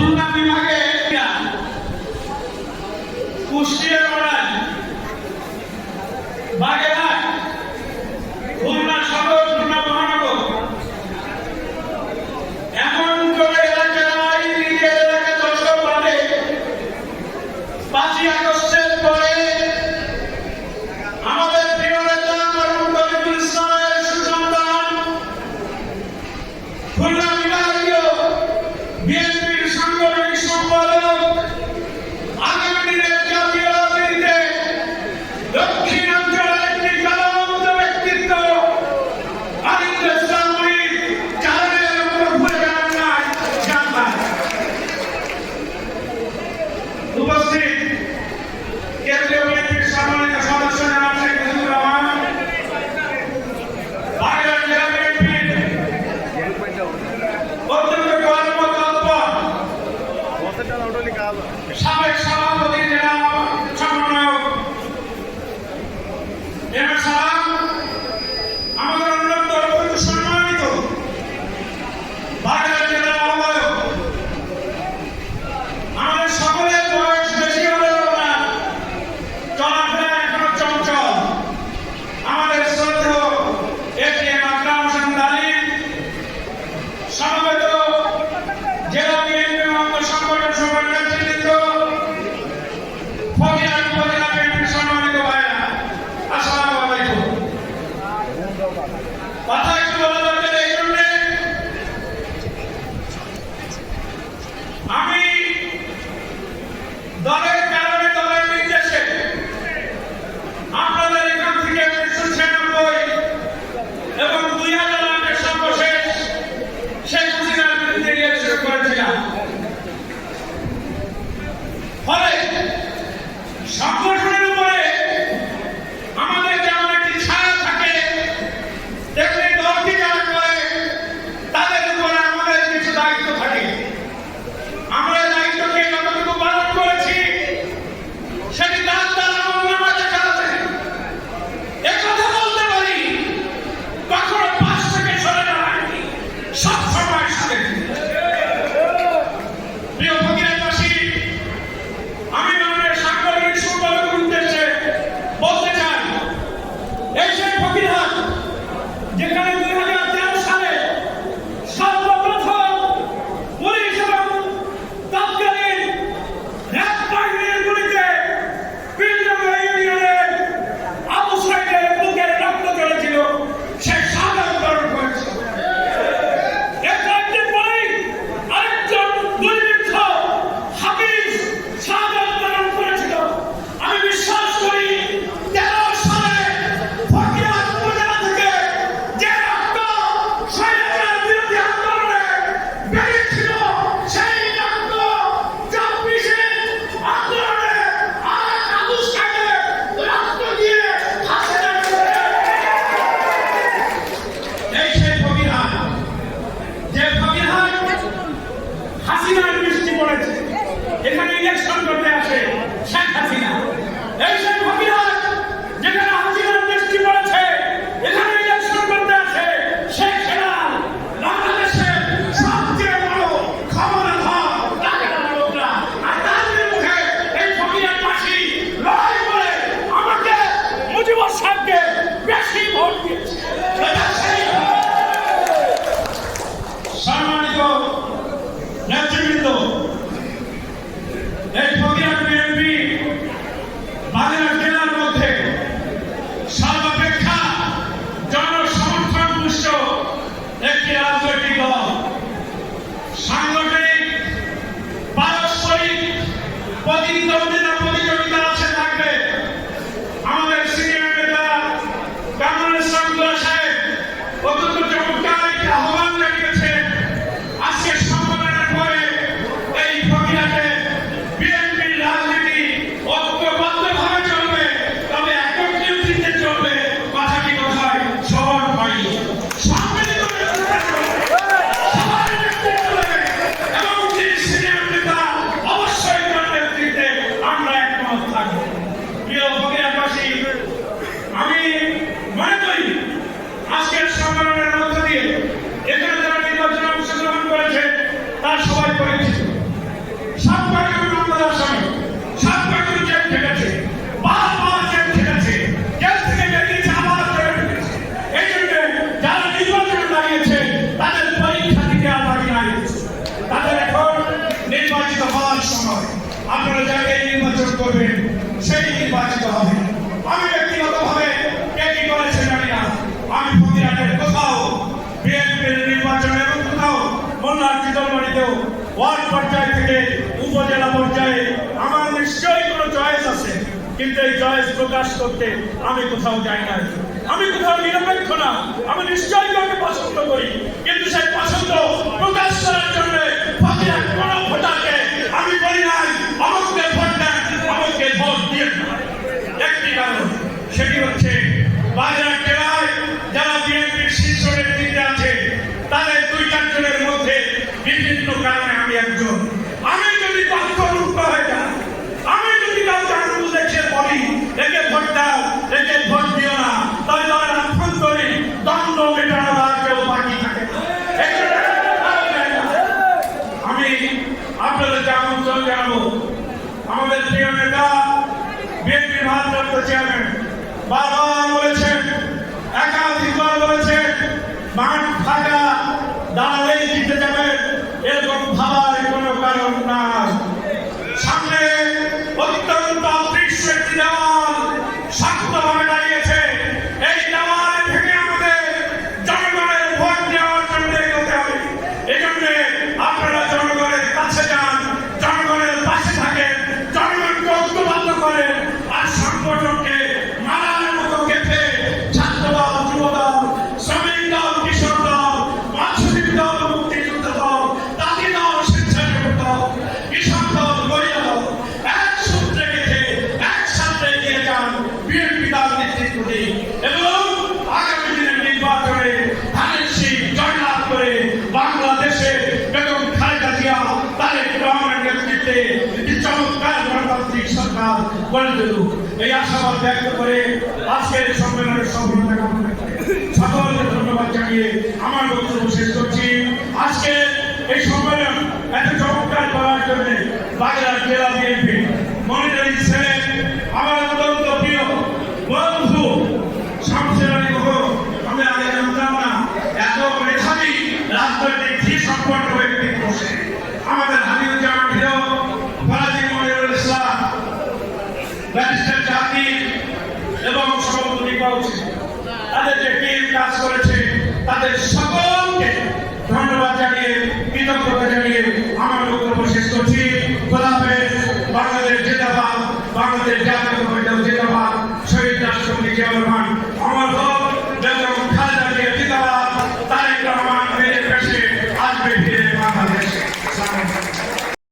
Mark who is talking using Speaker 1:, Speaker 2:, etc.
Speaker 1: খুলনা বিভাগে কুষ্টিয়া বাগেরহাট খুলনা সদর খুলনা মহানগর এমন কোন এলাকা নাই নিজের এলাকা দর্শক বাদে 5ই আগস্টের পরে আমাদের প্রিয় নেতা মরহুম রফিকুল ইসলামের সুসন্তান খুলনা বিভাগীয় বিএনপির সাংগঠনিক সম্পাদক আগামী দিনের জাতীয় রাজনীতিতে আপনারা যাকে নির্বাচন করবেন সেই নির্বাচিত হবে। আমি ব্যক্তিগতভাবে কে কি করেছে জানি না, আমি প্রতিরাটের কোথাও বিএনপির নির্বাচনে এবং কোথাও মোল্লার চিতলমারিতেও ওয়ার্ড পর্যায় থেকে উপজেলা পর্যায়ে আমার নিশ্চয়ই কোনো চয়েস আছে, কিন্তু এই চয়েস প্রকাশ করতে আমি কোথাও যাই নাই। আমি কোথাও নিরপেক্ষ না, আমি নিশ্চয়ই কাউকে পছন্দ করি, কিন্তু সেই পছন্দ প্রকাশ করার জন্য প্রতিরাট কোনো ভোটারকে আমি বলি নাই আমাকে ভোট দেন, আমাকে ভোট দিয়ে একটি কারণ, সেটি হচ্ছে বাগেরহাট জেলায় যারা বিএনপির শীর্ষ নেতৃত্বে আছে তাদের 2-4 জনের মধ্যে বিভিন্ন কারণে আমি একজন। আমি যদি পক্ষরুদ্ধ হয়ে যাই, আমি যদি কাউকে আঙুল দেখিয়ে বলি একে ভোট দাও, একে ভোট দিও না, তাহলে তাদের আভ্যন্তরীণ দ্বন্দ্ব মেটানোর আর কেউ বাকি থাকে না। আমি আপনাদেরকে আমন্ত্রণ জানাবো, আমাদের প্রিয় নেতা বিএনপির ভারপ্রাপ্ত চেয়ারম্যান বারবার বলেছেন, একাধিকবার বলেছেন, মাঠ ফাঁকা দাঁড়ালেই জিতে যাবেন, এরকম ভাবার কোনো কারণ নাই। সামনে অত্যন্ত অদৃশ্য একটি দেওয়াল শক্তভাবে দাঁড়িয়েছে। এই দেওয়াল থেকে আমাদের জনগণের ভোট দেওয়ার জন্য এগোতে হবে। এই জন্য আপনারা জনগণের কাছে যান, জনগণের পাশে থাকেন, জনগণকে ঐক্যবদ্ধ করেন, আর সংগঠনকে মারার মতো গেঁথে ছাত্রদল, যুবদল, শ্রমিক দল, কৃষক দল, মৎস্যজীবী দল, মুক্তিযুদ্ধ দল, তাঁতি দল, স্বেচ্ছাসেবক দল, কৃষক দল, গরিব দল এক সূত্রে গেঁথে একসাথে এগিয়ে যান বিএনপি দল নেতৃত্ব দিয়ে, এবং আগামী দিনের নির্বাচনে ধানের শীষ জয়লাভ করে বাংলাদেশে বেগম খালেদা জিয়া তারেক রহমানের নেতৃত্বে একটি চমৎকার গণতান্ত্রিক সরকার গড়ে তুলুক, এই আশাবাদ ব্যক্ত করে আজকের সম্মেলনের সফলতা কামনা করে সকলকে ধন্যবাদ জানিয়ে আমার বক্তব্য শেষ করছি। আজকে এই সম্মেলন এত চমৎকার করার জন্য বাগেরহাট জেলা বিএনপি মনিটরিং সেল আমার অত্যন্ত প্রিয় বন্ধু শামসুর আলী মোহন, আমি আগে জানতাম না এত মেধাবী রাজনৈতিক ধী সম্পন্ন ব্যক্তি বসে, আমাদের হাবিবুজ্জামান হিরো, ফরাজি মনিরুল ইসলাম, ব্যারিস্টার জাকির এবং সভাপতি পাউছি, তাদের যে টিম কাজ করেছে তাদের